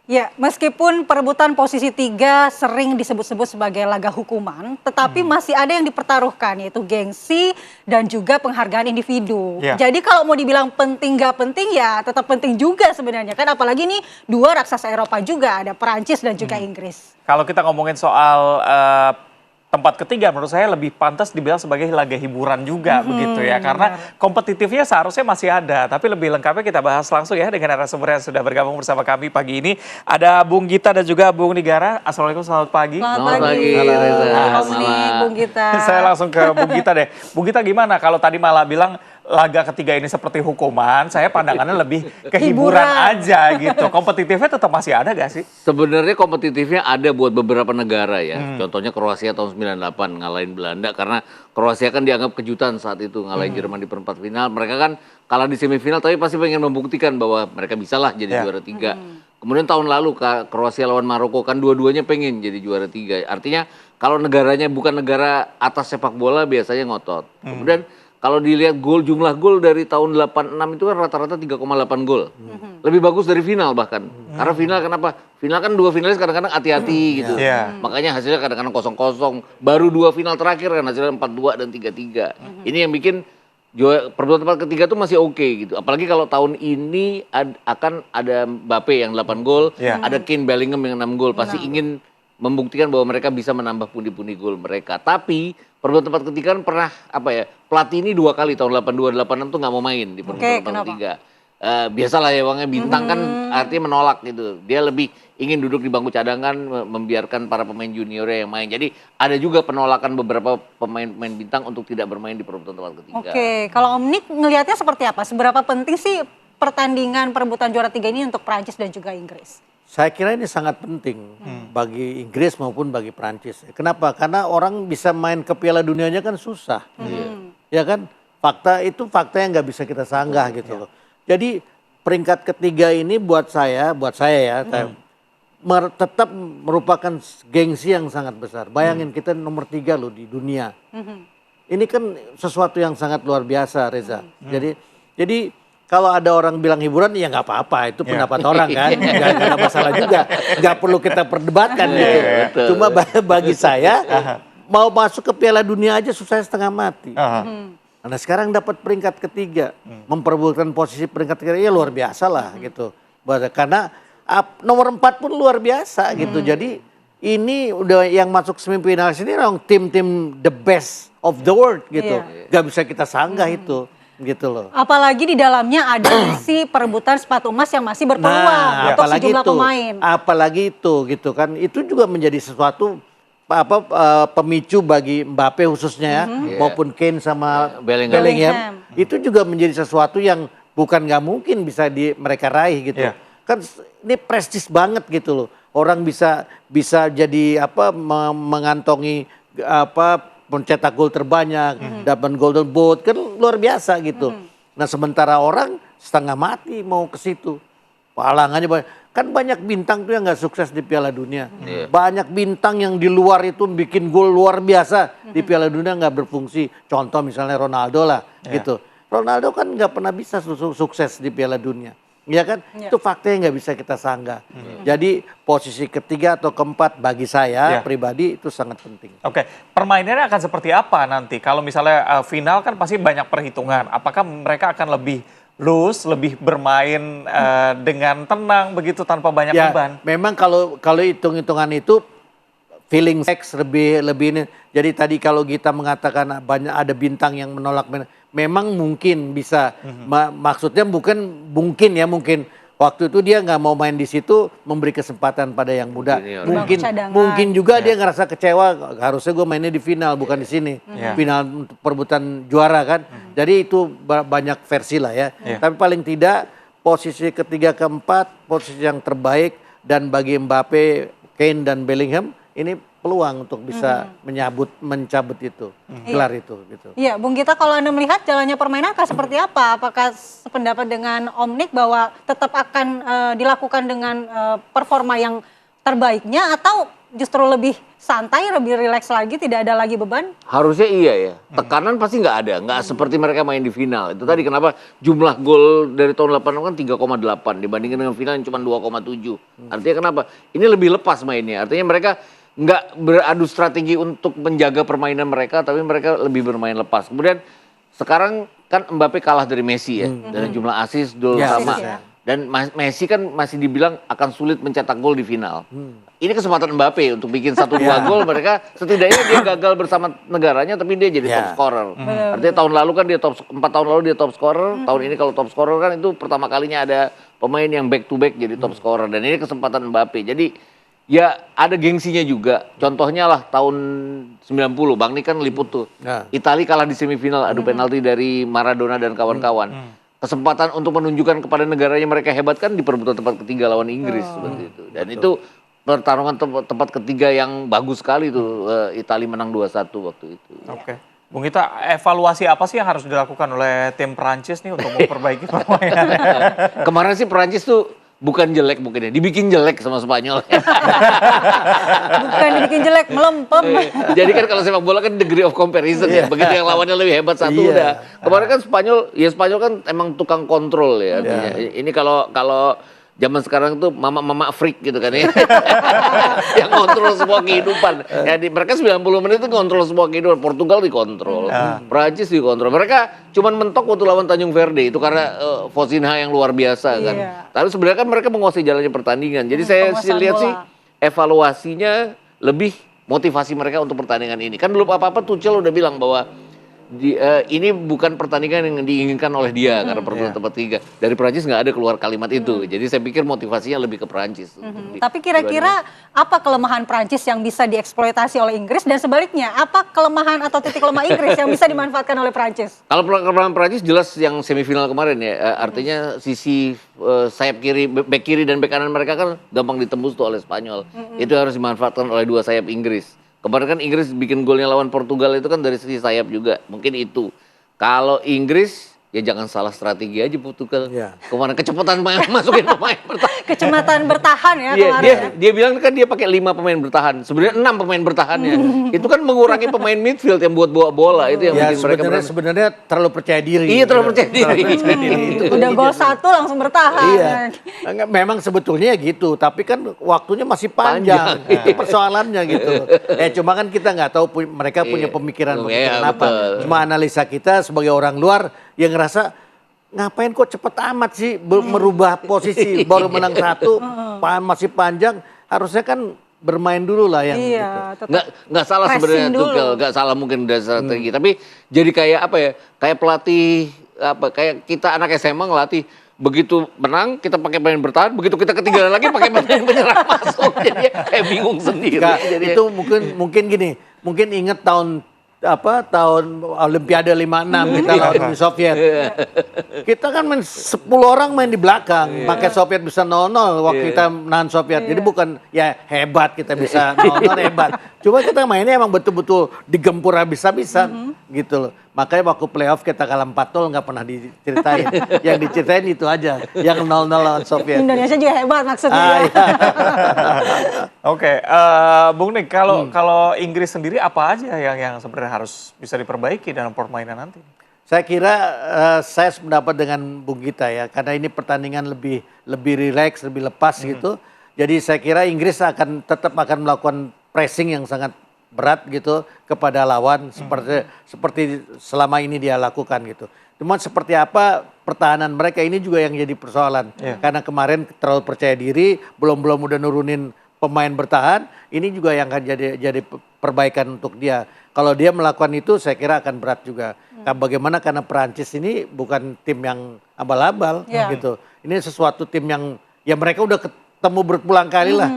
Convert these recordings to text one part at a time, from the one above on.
Ya, meskipun perebutan posisi 3 sering disebut-sebut sebagai laga hukuman, tetapi masih ada yang dipertaruhkan, yaitu gengsi dan juga penghargaan individu. Ya. Jadi kalau mau dibilang penting nggak penting, ya tetap penting juga sebenarnya kan. Apalagi nih 2 raksasa Eropa juga, ada Perancis dan juga Inggris. Kalau kita ngomongin soal tempat ketiga, menurut saya lebih pantas dibilang sebagai laga hiburan juga begitu ya. Karena kompetitifnya seharusnya masih ada. Tapi lebih lengkapnya kita bahas langsung ya dengan narasumber yang sudah bergabung bersama kami pagi ini. Ada Bung Gita dan juga Bung Nigara. Assalamualaikum, selamat pagi. Selamat pagi. Halo Reza. Om Nik, Bung Gita. Saya langsung ke Bung Gita deh. Bung Gita gimana kalau tadi malah bilang laga ketiga ini seperti hukuman, saya pandangannya lebih ke hiburan aja gitu. Kompetitifnya tetap masih ada gak sih? Sebenarnya kompetitifnya ada buat beberapa negara ya. Contohnya Kroasia tahun 98 ngalahin Belanda karena Kroasia kan dianggap kejutan saat itu ngalahin Jerman di perempat final. Mereka kan kalah di semifinal tapi pasti pengen membuktikan bahwa mereka bisa lah jadi juara 3. Kemudian tahun lalu Kroasia lawan Maroko kan dua-duanya pengen jadi juara 3. Artinya kalau negaranya bukan negara atas sepak bola biasanya ngotot. Kemudian kalau dilihat jumlah gol dari tahun 86 itu kan rata-rata 3,8 gol. Lebih bagus dari final bahkan. Karena final kenapa? Final kan 2 finalis kadang-kadang hati-hati gitu. Makanya hasilnya kadang-kadang 0-0. Baru 2 final terakhir kan hasilnya 4-2 dan 3-3. Ini yang bikin perebutan tempat ketiga tuh masih oke gitu. Apalagi kalau tahun ini akan ada Mbappe yang 8 gol, ada Kane, Bellingham yang 6 gol. Pasti ingin membuktikan bahwa mereka bisa menambah pundi-pundi gol mereka. Tapi perebutan tempat ketiga kan pernah pelatih ini 2 kali tahun 82 86 tuh nggak mau main di perebutan tempat ketiga. Biasalah ya Bang, bintang kan artinya menolak gitu. Dia lebih ingin duduk di bangku cadangan, membiarkan para pemain juniornya yang main. Jadi ada juga penolakan beberapa pemain bintang untuk tidak bermain di perebutan tempat ketiga. Kalau Om Nik ngelihatnya seperti apa? Seberapa penting sih pertandingan perebutan juara 3 ini untuk Perancis dan juga Inggris? Saya kira ini sangat penting bagi Inggris maupun bagi Prancis. Kenapa? Karena orang bisa main ke Piala Dunianya kan susah. Ya kan? Fakta yang nggak bisa kita sanggah gitu loh. Jadi peringkat ketiga ini buat saya ya, tetap merupakan gengsi yang sangat besar. Bayangin kita nomor 3 loh di dunia. Ini kan sesuatu yang sangat luar biasa, Reza. Jadi kalau ada orang bilang hiburan, ya nggak apa-apa. Itu pendapat orang kan. Nggak ada masalah juga. Nggak perlu kita perdebatkan gitu. Cuma bagi saya, mau masuk ke Piala Dunia aja susah setengah mati. Nah sekarang dapat peringkat ketiga. Memperebutkan posisi peringkat ketiga, ya luar biasa lah gitu. Karena nomor 4 pun luar biasa gitu. Jadi ini udah yang masuk semifinal ini tim-tim the best of the world gitu. Nggak bisa kita sanggah itu. Gitu loh. Apalagi di dalamnya ada isi perebutan sepatu emas yang masih berpeluang untuk sejumlah pemain. Apalagi itu gitu kan. Itu juga menjadi sesuatu pemicu bagi Mbappe khususnya maupun Kane sama Bellingham. Itu juga menjadi sesuatu yang bukan nggak mungkin bisa mereka raih gitu. Kan ini prestis banget gitu loh. Orang bisa jadi mengantongi mencetak gol terbanyak, dapat Golden Boot, kan luar biasa gitu. Nah sementara orang setengah mati mau ke situ. Halangannya banyak. Kan banyak bintang tuh yang nggak sukses di Piala Dunia. Banyak bintang yang di luar itu bikin gol luar biasa di Piala Dunia nggak berfungsi. Contoh misalnya Ronaldo lah gitu. Ronaldo kan nggak pernah bisa sukses di Piala Dunia. Ya kan, itu fakta yang nggak bisa kita sanggah. Jadi posisi ketiga atau keempat bagi saya pribadi itu sangat penting. Oke, permainannya akan seperti apa nanti? Kalau misalnya final kan pasti banyak perhitungan. Apakah mereka akan lebih loose, lebih bermain dengan tenang begitu tanpa banyak beban? Memang kalau hitung-hitungan itu feeling sex lebih ini. Jadi tadi kalau kita mengatakan banyak ada bintang yang menolak, memang mungkin bisa. Maksudnya mungkin waktu itu dia nggak mau main di situ, memberi kesempatan pada yang muda. Mungkin juga dia ngerasa kecewa, harusnya gue mainnya di final bukan di sini. Final perebutan juara kan. Jadi itu banyak versi lah ya. Tapi paling tidak posisi ketiga keempat posisi yang terbaik, dan bagi Mbappe, Kane dan Bellingham ini peluang untuk bisa mencabut itu, gelar itu gitu. Iya, Bung Gita, kalau Anda melihat jalannya permainan akan seperti apa? Apakah sependapat dengan Om Nik bahwa tetap akan dilakukan dengan performa yang terbaiknya, atau justru lebih santai, lebih rileks lagi, tidak ada lagi beban? Harusnya iya ya. Tekanan pasti nggak ada. Nggak seperti mereka main di final. Itu tadi kenapa jumlah gol dari tahun 86 kan 3,8 dibandingkan dengan final yang cuma 2,7. Artinya kenapa? Ini lebih lepas mainnya. Artinya mereka nggak beradu strategi untuk menjaga permainan mereka, tapi mereka lebih bermain lepas. Kemudian sekarang kan Mbappe kalah dari Messi ya. Dengan jumlah assist, gol Ya, sama. ya. Dan Messi kan masih dibilang akan sulit mencetak gol di final. Ini kesempatan Mbappe untuk bikin 1-2 gol. Mereka setidaknya dia gagal bersama negaranya, tapi dia jadi top scorer. Artinya tahun lalu kan dia 4 tahun lalu dia top scorer. Tahun ini kalau top scorer kan itu pertama kalinya ada pemain yang back to back jadi top scorer. Dan ini kesempatan Mbappe. Jadi ya ada gengsinya juga. Contohnya lah tahun 90, Bang Nik kan liput tuh. Nah. Italia kalah di semifinal adu penalti dari Maradona dan kawan-kawan. Kesempatan untuk menunjukkan kepada negaranya mereka hebat kan di perebutan tempat ketiga lawan Inggris seperti itu. Dan itu pertarungan tempat ketiga yang bagus sekali tuh. Italia menang 2-1 waktu itu. Oke. Bung Gita, evaluasi apa sih yang harus dilakukan oleh tim Prancis nih untuk memperbaiki permainannya? Kemarin sih Perancis tuh bukan jelek mungkin ya, dibikin jelek sama Spanyol. Bukan dibikin jelek, melempem. Jadi kan kalau sepak bola kan degree of comparison ya. Begitu yang lawannya lebih hebat satu Iya. udah. Kemarin kan Spanyol kan emang tukang kontrol ya. Artinya. Ini kalau zaman sekarang tuh mama freak gitu kan ya. Yang kontrol semua kehidupan. Ya mereka 90 menit itu kontrol semua kehidupan. Portugal dikontrol, Prancis dikontrol. Mereka cuman mentok waktu lawan Tanjung Verde itu karena Fosinha yang luar biasa kan. Iya. Tapi sebenarnya kan mereka menguasai jalannya pertandingan. Jadi saya penguasaan lihat bola. sih evaluasinya lebih motivasi mereka untuk pertandingan ini. Kan belum apa-apa Tuchel udah bilang bahwa ini bukan pertandingan yang diinginkan oleh dia karena pertemuan tempat tiga. Dari Perancis nggak ada keluar kalimat itu. Jadi saya pikir motivasinya lebih ke Perancis. Tapi kira-kira apa kelemahan Prancis yang bisa dieksploitasi oleh Inggris dan sebaliknya, apa kelemahan atau titik lemah Inggris yang bisa dimanfaatkan oleh Prancis? Kalau kelemahan Perancis jelas yang semifinal kemarin ya. Artinya sisi sayap kiri, back kiri dan back kanan mereka kan gampang ditembus tuh oleh Spanyol. Itu harus dimanfaatkan oleh dua sayap Inggris. Kemarin kan Inggris bikin golnya lawan Portugal itu kan dari sisi sayap juga. Mungkin itu. Kalau Inggris ya jangan salah strategi aja Portugal. Iya. Kemarin kecepatan masukin pemain bertahan. Kecepatan bertahan ya Iya, kemarin. dia bilang kan dia pakai 5 pemain bertahan. Sebenarnya 6 pemain bertahannya. Itu kan mengurangi pemain midfield yang buat bawa bola. Itu yang Ya bikin mereka sebenarnya terlalu percaya diri. Iya, terlalu percaya diri. Udah gol satu langsung bertahan. Iya. Enggak, memang sebetulnya gitu, tapi kan waktunya masih panjang. Itu persoalannya gitu. Cuma kan kita nggak tahu mereka punya pemikiran Iya, apa. betul. Cuma analisa kita sebagai orang luar yang ngerasa ngapain kok cepet amat sih merubah posisi baru menang satu, masih panjang, harusnya kan bermain dulu lah yang gitu. Iya, tetap Nggak salah pressing sebenarnya dulu. Tuchel, nggak salah mungkin dari strategi. Tapi jadi kayak apa ya? Kayak pelatih kayak kita anak SMA ngelatih begitu menang kita pakai pemain bertahan, begitu kita ketinggalan lagi pakai pemain penyerang masuk. Jadi kayak bingung sendiri. Nggak, Jadi itu mungkin gini, mungkin inget tahun Olimpiade 56 kita lawan Uni Soviet. Kita kan main 10 orang main di belakang, pakai Soviet bisa 0-0 waktu kita menahan Soviet. Jadi bukan ya hebat kita bisa 0-0 hebat. Cuma kita mainnya emang betul-betul digempur habis-habisan gitu loh. Makanya waktu playoff kita kalah 4-0 nggak pernah diceritain. Yang diceritain itu aja, yang 0-0 lawan Soviet. Indonesia juga hebat maksudnya. Iya. Oke, Bung Nik, kalau Inggris sendiri apa aja yang sebenarnya harus bisa diperbaiki dalam permainan nanti? Saya kira saya sependapat dengan Bung Gita ya, karena ini pertandingan lebih rileks, lebih lepas gitu. Jadi saya kira Inggris tetap akan melakukan pressing yang sangat berat gitu kepada lawan seperti selama ini dia lakukan gitu. Cuman seperti apa pertahanan mereka ini juga yang jadi persoalan. Karena kemarin terlalu percaya diri, belum udah nurunin pemain bertahan, ini juga yang akan jadi perbaikan untuk dia. Kalau dia melakukan itu saya kira akan berat juga. Nah, bagaimana karena Perancis ini bukan tim yang abal-abal gitu. Ini sesuatu tim yang ya mereka udah ketemu berpulang kali lah.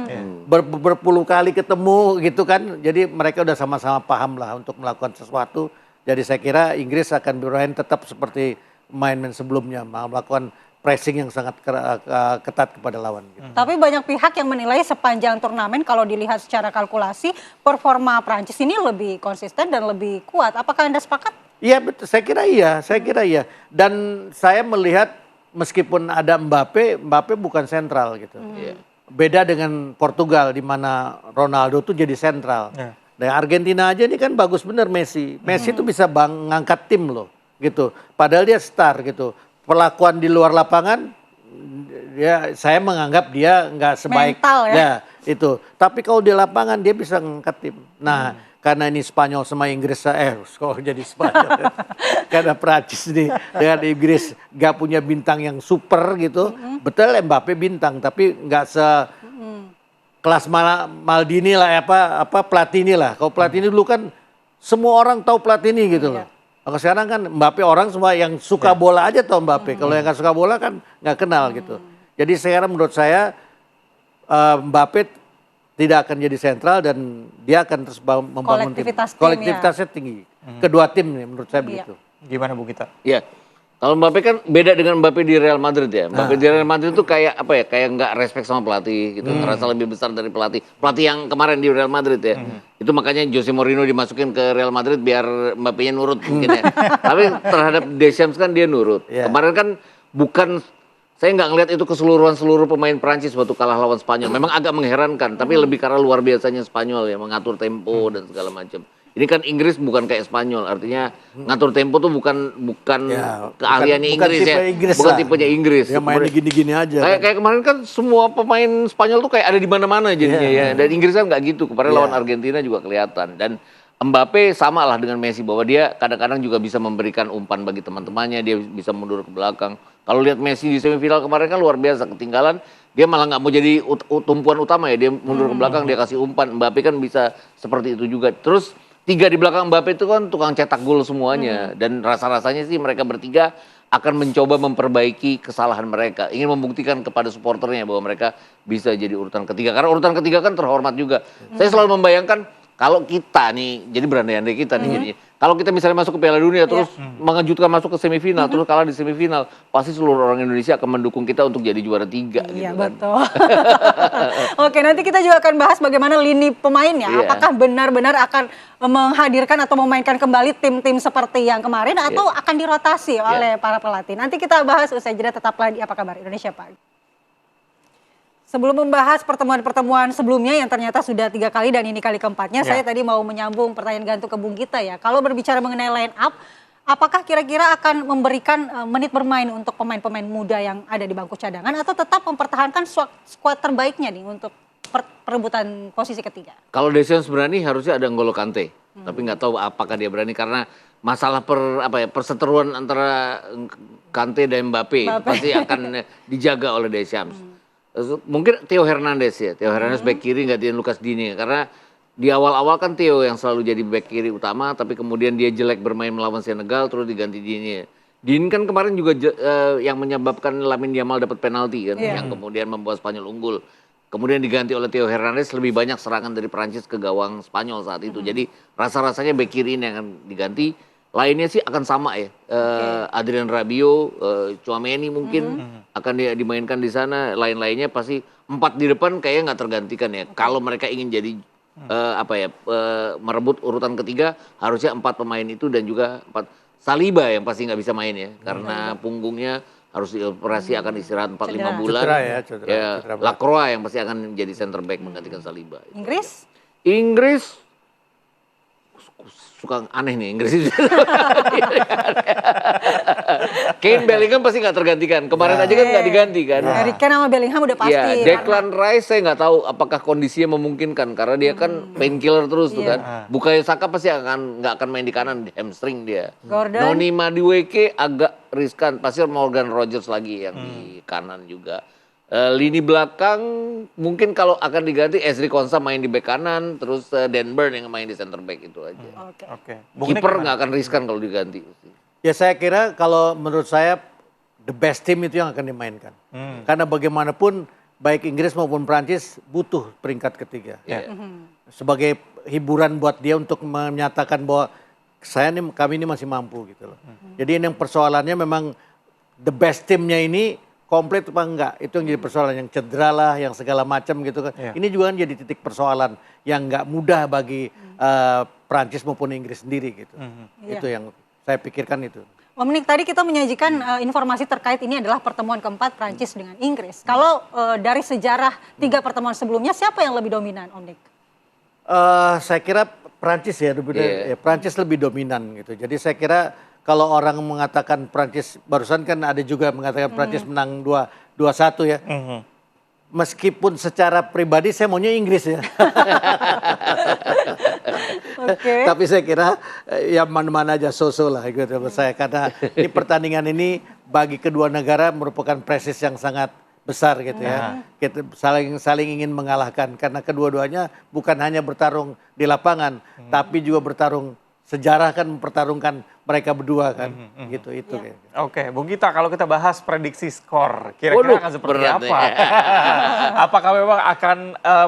Berpuluh kali ketemu gitu kan. Jadi mereka udah sama-sama paham lah untuk melakukan sesuatu. Jadi saya kira Inggris akan bermain tetap seperti main-main sebelumnya, melakukan pressing yang sangat ketat kepada lawan. Gitu. Tapi banyak pihak yang menilai sepanjang turnamen kalau dilihat secara kalkulasi performa Prancis ini lebih konsisten dan lebih kuat. Apakah Anda sepakat? Iya betul, saya kira iya. Dan saya melihat meskipun ada Mbappe bukan sentral gitu. beda dengan Portugal di mana Ronaldo tuh jadi sentral. Ya. Nah, Argentina aja ini kan bagus bener Messi. Messi tuh bisa ngangkat tim loh gitu. Padahal dia star gitu. Perlakuan di luar lapangan ya saya menganggap dia nggak sebaik Mental ya. itu. Tapi kalau di lapangan dia bisa ngangkat tim. Nah, karena ini Spanyol sama Inggris kalau jadi Spanyol. Karena Prancis nih dengan Inggris nggak punya bintang yang super gitu. Betul Mbappe bintang tapi nggak kelas Maldini lah apa Platini lah. Kalau Platini dulu kan semua orang tahu Platini gitu loh. Kalau sekarang kan Mbappe orang semua yang suka bola aja tahu Mbappe. Kalau yang nggak suka bola kan nggak kenal gitu. Jadi sekarang menurut saya Mbappe tidak akan jadi sentral dan dia akan terus membangun tim. Kolektivitasnya tinggi. Kedua tim nih menurut saya begitu. Gimana Bu Gita? Iya. Kalau Mbappe kan beda dengan Mbappe di Real Madrid ya. Mbappe di Real Madrid itu kayak apa ya? Kayak nggak respect sama pelatih gitu. Ngerasa lebih besar dari pelatih. Pelatih yang kemarin di Real Madrid ya. Itu makanya Jose Mourinho dimasukin ke Real Madrid biar Mbappe-nya nurut mungkin ya. Tapi terhadap Deschamps kan dia nurut. Kemarin kan bukan, saya nggak ngelihat itu keseluruhan seluruh pemain Prancis waktu kalah lawan Spanyol. Memang agak mengherankan, tapi lebih karena luar biasanya Spanyol ya mengatur tempo dan segala macam. Ini kan Inggris bukan kayak Spanyol, artinya ngatur tempo tuh bukan keahliannya Inggris ya, bukan tipenya Inggris. Ya main gini-gini aja. Kayak kemarin kan semua pemain Spanyol tuh kayak ada di mana-mana jadinya ya. Dan Inggris kan nggak gitu. Kemarin lawan Argentina juga kelihatan. Dan Mbappe sama lah dengan Messi bahwa dia kadang-kadang juga bisa memberikan umpan bagi teman-temannya, dia bisa mundur ke belakang. Kalau lihat Messi di semifinal kemarin kan luar biasa, ketinggalan dia malah nggak mau jadi tumpuan utama ya, dia mundur ke belakang, dia kasih umpan. Mbappe kan bisa seperti itu juga. Terus 3 di belakang Mbappe itu kan tukang cetak gol semuanya. Dan rasa-rasanya sih mereka bertiga akan mencoba memperbaiki kesalahan mereka. Ingin membuktikan kepada supporternya bahwa mereka bisa jadi urutan ketiga. Karena urutan ketiga kan terhormat juga. Saya selalu membayangkan kalau kita nih, jadi berandai-andai kita nih jadinya. Kalau kita misalnya masuk ke Piala Dunia terus mengejutkan masuk ke semifinal, terus kalah di semifinal, pasti seluruh orang Indonesia akan mendukung kita untuk jadi juara 3. Iya, gitu kan. betul. Oke, nanti kita juga akan bahas bagaimana lini pemainnya. Iya. Apakah benar-benar akan menghadirkan atau memainkan kembali tim-tim seperti yang kemarin atau akan dirotasi oleh para pelatih. Nanti kita bahas usai jeda, tetaplah di Apa Kabar Indonesia Pagi. Sebelum membahas pertemuan-pertemuan sebelumnya yang ternyata sudah 3 kali dan ini kali keempatnya, saya tadi mau menyambung pertanyaan gantung ke Bung Gita ya. Kalau berbicara mengenai line up, apakah kira-kira akan memberikan menit bermain untuk pemain-pemain muda yang ada di bangku cadangan atau tetap mempertahankan skuad terbaiknya nih untuk perebutan posisi ketiga? Kalau Deschamps berani harusnya ada N'Golo Kante, tapi nggak tahu apakah dia berani karena masalah perseteruan antara Kante dan Mbappe pasti akan dijaga oleh Deschamps. Mungkin Theo Hernandez ya, Theo Hernandez back kiri gantiin Lucas Digne karena di awal-awal kan Theo yang selalu jadi back kiri utama tapi kemudian dia jelek bermain melawan Senegal terus diganti Digne. Digne kan kemarin juga yang menyebabkan Lamine Yamal dapat penalti kan yang kemudian membuat Spanyol unggul. Kemudian diganti oleh Theo Hernandez, lebih banyak serangan dari Prancis ke gawang Spanyol saat itu. Jadi rasa-rasanya back kiri ini yang akan diganti. Lainnya sih akan sama ya. Adrien Rabiot, Tchouaméni mungkin akan dimainkan di sana. Lain-lainnya pasti 4 di depan kayaknya nggak tergantikan ya. Kalau mereka ingin jadi merebut urutan ketiga, harusnya 4 pemain itu dan juga 4 Saliba yang pasti nggak bisa main ya. Karena punggungnya harus dioperasi, akan istirahat 4-5 bulan. Cedera. Lacroix yang pasti akan menjadi center back menggantikan Saliba. Inggris suka aneh nih Inggris itu. Kane Bellingham pasti nggak tergantikan. Kemarin aja kan nggak diganti kan. Harry Kane sama Bellingham udah pasti. Ya, Declan Rice saya nggak tahu apakah kondisinya memungkinkan karena dia kan painkiller terus tuh kan. Bukayo Saka pasti nggak akan main di kanan, hamstring dia. Noni Madueke agak riskan. Pasti Morgan Rogers lagi yang di kanan juga. Lini belakang mungkin kalau akan diganti Ezri Konsa main di bek kanan, terus Dan Burn yang main di center back itu aja. Kiper nggak akan riskan kalau diganti. Ya saya kira kalau menurut saya the best team itu yang akan dimainkan. Karena bagaimanapun baik Inggris maupun Prancis butuh peringkat ketiga. Sebagai hiburan buat dia untuk menyatakan bahwa kami ini masih mampu gitu loh. Jadi yang persoalannya memang the best teamnya ini komplit apa enggak, itu yang jadi persoalan, yang cedera lah, yang segala macam gitu kan. Ini juga kan jadi titik persoalan yang enggak mudah bagi Prancis maupun Inggris sendiri gitu. Itu yang saya pikirkan itu. Om Nick, tadi kita menyajikan informasi terkait ini adalah pertemuan keempat Prancis dengan Inggris. Kalau dari sejarah 3 pertemuan sebelumnya, siapa yang lebih dominan, Om Nick? Saya kira Prancis ya, Prancis lebih dominan gitu. Jadi saya kira kalau orang mengatakan Prancis, barusan kan ada juga mengatakan Prancis menang 2-1 ya. Meskipun secara pribadi saya maunya Inggris ya. Oke. Tapi saya kira ya mana-mana aja so-so lah gitu menurut saya. Karena di pertandingan ini bagi kedua negara merupakan prestasi yang sangat besar gitu ya. Kita saling ingin mengalahkan karena kedua-duanya bukan hanya bertarung di lapangan, tapi juga bertarung sejarah kan mempertarungkan mereka berdua kan, gitu itu. Oke, Bung Gita, kalau kita bahas prediksi skor, kira-kira akan seperti berat apa? Apakah memang akan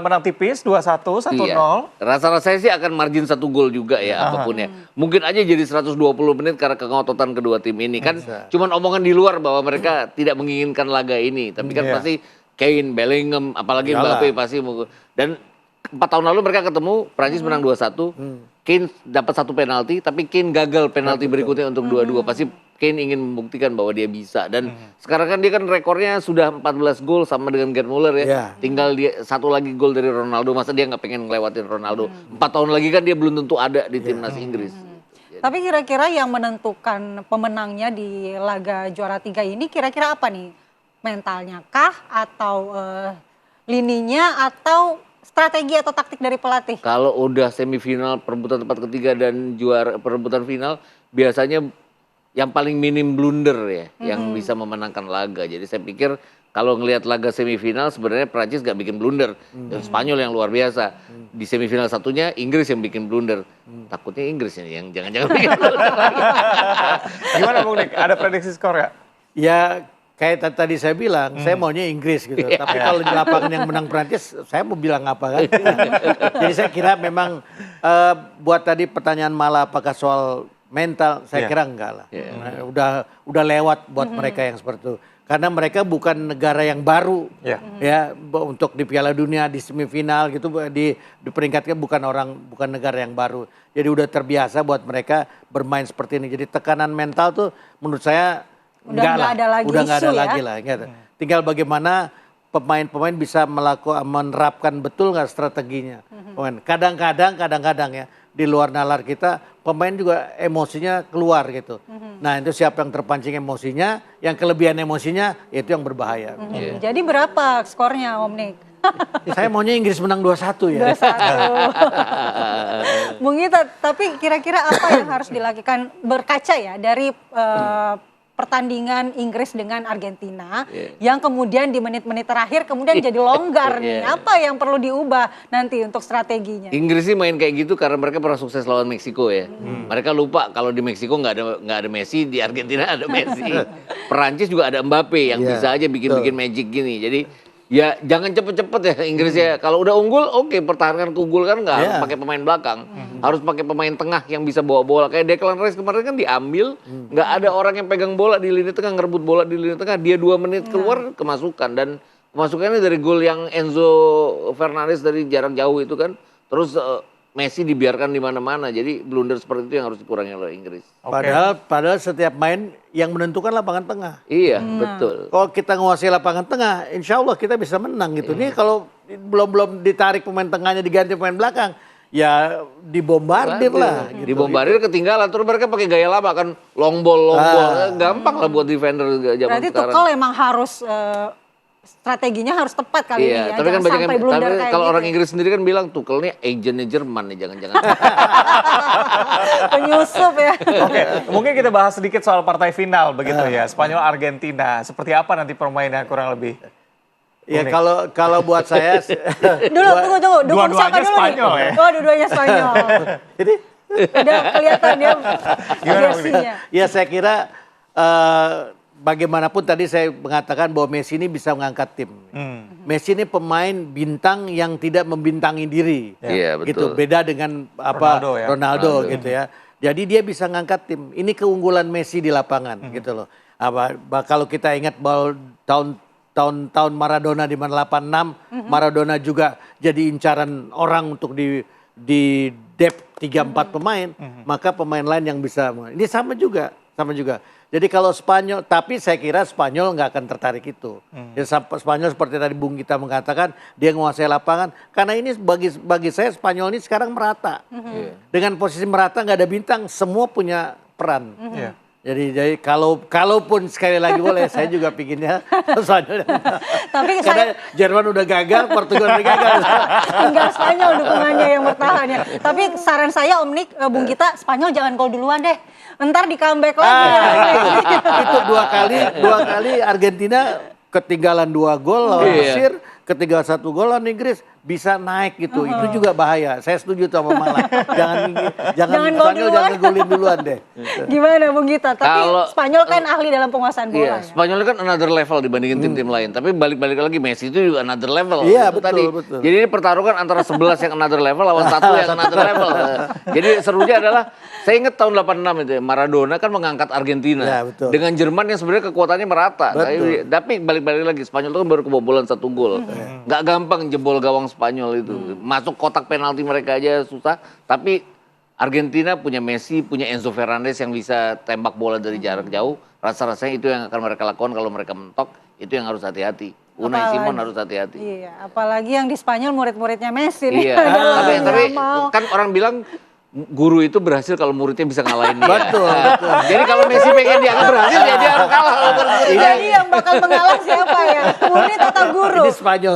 menang tipis 2-1, 1-0? Iya. Rasa-rasanya sih akan margin 1 gol juga ya apapun ya. Mungkin aja jadi 120 menit karena kengototan kedua tim ini. Kan cuman omongan di luar bahwa mereka tidak menginginkan laga ini. Tapi kan pasti Kane, Bellingham, apalagi Mbappe pasti mau. Dan 4 tahun lalu mereka ketemu, Prancis menang 2-1. Kane dapat 1 penalti, tapi Kane gagal penalti berikutnya untuk 2-2. Pasti Kane ingin membuktikan bahwa dia bisa. Dan sekarang kan dia kan rekornya sudah 14 gol sama dengan Gerd Müller ya. Tinggal dia 1 lagi gol dari Ronaldo. Masa dia nggak pengen ngelewatin Ronaldo? 4 tahun lagi kan dia belum tentu ada di timnas Inggris. Tapi kira-kira yang menentukan pemenangnya di laga juara 3 ini kira-kira apa nih? Mentalnya kah? Atau lininya? Atau strategi atau taktik dari pelatih? Kalau udah semifinal, perebutan tempat ketiga dan juara perebutan final, biasanya yang paling minim blunder ya, yang bisa memenangkan laga. Jadi saya pikir kalau ngelihat laga semifinal sebenarnya Prancis gak bikin blunder, dan Spanyol yang luar biasa. Di semifinal satunya Inggris yang bikin blunder. Takutnya Inggris yang jangan-jangan bikin blunder. Gimana Bung Nick, ada prediksi skor ya? Ya kayak tadi saya bilang, saya maunya Inggris gitu. Tapi kalau di lapangan yang menang Prancis, saya mau bilang apa kan? Jadi saya kira memang buat tadi pertanyaan malah apakah soal mental, saya kira enggak lah. Udah lewat buat mereka yang seperti itu. Karena mereka bukan negara yang baru ya untuk di Piala Dunia di semifinal gitu di peringkatnya bukan negara yang baru. Jadi udah terbiasa buat mereka bermain seperti ini. Jadi tekanan mental tuh menurut saya Udah nggak ada lagi udah nggak ada isu ya? lagi lah. Gitu. Tinggal bagaimana pemain-pemain bisa menerapkan betul nggak strateginya. Kadang-kadang ya di luar nalar kita pemain juga emosinya keluar gitu. Nah itu siapa yang terpancing emosinya, yang kelebihan emosinya itu yang berbahaya. Jadi berapa skornya Om Nick? Saya maunya Inggris menang 2-1 ya. 2-1. Bung Gita, tapi kira-kira apa yang harus dilakukan berkaca ya dari pertandingan Inggris dengan Argentina yang kemudian di menit-menit terakhir kemudian jadi longgar nih. Apa yang perlu diubah nanti untuk strateginya? Inggris sih main kayak gitu karena mereka pernah sukses lawan Meksiko ya. Mereka lupa kalau di Meksiko nggak ada Messi, di Argentina ada Messi. Perancis juga ada Mbappe yang bisa aja bikin magic gini. Jadi ya jangan cepet-cepet ya Inggris ya. Kalau udah unggul, oke, pertahankan keunggulan nggak harus pakai pemain belakang. Harus pakai pemain tengah yang bisa bawa bola. Kayak Declan Rice kemarin kan diambil, nggak ada orang yang pegang bola di lini tengah, ngerebut bola di lini tengah. Dia 2 menit keluar kemasukan, dan kemasukannya dari gol yang Enzo Fernandez dari jarak jauh itu kan. Terus Messi dibiarkan di mana-mana. Jadi blunder seperti itu yang harus dikurangi oleh Inggris. Padahal setiap main yang menentukan lapangan tengah. Iya, betul. Kalau kita nguasai lapangan tengah, insya Allah kita bisa menang gitu. Nih kalau belum ditarik pemain tengahnya diganti pemain belakang, ya dibombardir lah. Gitu. Dibombardir ketinggalan, terus mereka pakai gaya lama kan long ball. Gampang lah buat defender zaman Berarti sekarang. Tuchel emang harus strateginya harus tepat kali ini ya. Tapi kan Jangan banyak sampai yang, blunder tapi kayak kalau gitu orang ya. Inggris sendiri kan bilang Tuchel nih agentnya Jerman nih, jangan-jangan. Penyusup ya. Oke, mungkin kita bahas sedikit soal partai final begitu ya. Spanyol Argentina. Seperti apa nanti permainan kurang lebih? Ya kalau buat saya Tunggu. Dukung siapa Dua-duanya dulu Spanyol nih? ya? Oh, dua-duanya Spanyol. jadi Udah kelihatan dia versinya. ya saya kira bagaimanapun tadi saya mengatakan bahwa Messi ini bisa mengangkat tim. Messi ini pemain bintang yang tidak membintangi diri. Iya, betul. Gitu. Beda dengan Ronaldo gitu ya. Jadi dia bisa ngangkat tim. Ini keunggulan Messi di lapangan gitu loh. Kalau kita ingat bahwa tahun Maradona di mana 86, Maradona juga jadi incaran orang untuk di depth 3-4 pemain, maka pemain lain yang bisa. Ini sama juga sama juga. Jadi kalau Spanyol, tapi saya kira Spanyol nggak akan tertarik itu. Ya, Spanyol seperti tadi Bung Gita mengatakan dia menguasai lapangan. Karena ini bagi saya Spanyol ini sekarang merata. Dengan posisi merata nggak ada bintang, semua punya peran. Iya. Jadi kalaupun sekali lagi boleh, saya juga pinginnya Spanyol. Tapi Karena Jerman udah gagal, Portugal udah gagal. tinggal Spanyol dukungannya yang bertahan ya. Tapi saran saya Om Nik, Bung Gita, Spanyol jangan gol duluan deh. Ntar di comeback lagi. Itu dua kali Argentina ketinggalan 2 gol lawan Mesir, ketinggalan 1 gol lawan Inggris, bisa naik gitu. Itu juga bahaya. Saya setuju sama Malah. Jangan gol Spanyol duluan. jangan ngegolin duluan deh. Gimana Bung Gita? Tapi Kalau- Spanyol kan ahli dalam penguasaan bola. Iya, ya. Spanyol kan another level dibandingin tim-tim lain. Tapi balik-balik lagi Messi itu juga another level. Iya, Itu betul. Jadi ini pertarungan antara 11 yang another level lawan 1 yang another level. Jadi serunya adalah saya ingat tahun 86 itu ya, Maradona kan mengangkat Argentina Ya, betul. dengan Jerman yang sebenarnya kekuatannya merata. Betul. Tapi balik-balik lagi Spanyol itu kan baru kebobolan 1 gol. Nggak gampang jebol gawang Spanyol itu. Masuk kotak penalti mereka aja susah. Tapi Argentina punya Messi, punya Enzo Fernandez yang bisa tembak bola dari jarak jauh. Rasa-rasanya itu yang akan mereka lakukan kalau mereka mentok. Itu yang harus hati-hati. Unai Apalagi- Simon harus hati-hati. Iya, apalagi yang di Spanyol murid-muridnya Messi nih. Iya, Aduh, tapi Yamal. kan orang bilang guru itu berhasil kalau muridnya bisa ngalahin dia. Betul. Jadi kalau Messi pengen dianggap berhasil ya dia harus kalah kalau muridnya. Jadi yang bakal mengalah siapa ya? Murid atau guru? Ini Spanyol.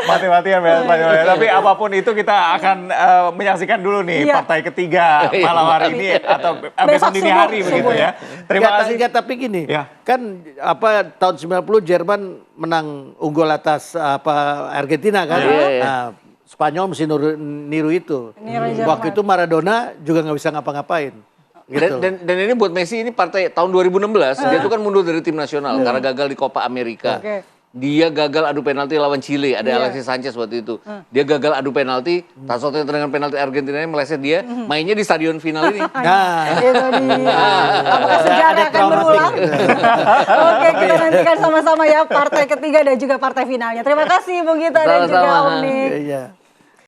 Mati-matian ya Spanyol ya. Tapi apapun itu kita akan menyaksikan dulu nih Iya. partai ketiga malam hari ini atau besok Besok dini subuh, hari begitu subuh. ya. Terima kasih. Tapi gini, Ya. kan tahun 90 Jerman menang unggul atas Argentina kan. Nah, Spanyol mesti niru itu. Niru Jerman. Waktu itu Maradona juga nggak bisa ngapa-ngapain. Gitu. Dan ini buat Messi ini partai tahun 2016 dia tuh kan mundur dari tim nasional karena gagal di Copa America. Oke. Dia gagal adu penalti lawan Chile, ada Alexis Sanchez waktu itu. Dia gagal adu penalti, tak soalnya dengan penalti Argentina ini meleset dia, mainnya di stadion final ini. Nah, Itu dia. Apakah sejarah ada akan traumatik. berulang? Oke, kita nantikan sama-sama ya partai ketiga dan juga partai finalnya. Terima kasih Bung Gita dan juga Sama-sama. Om Nik. iya.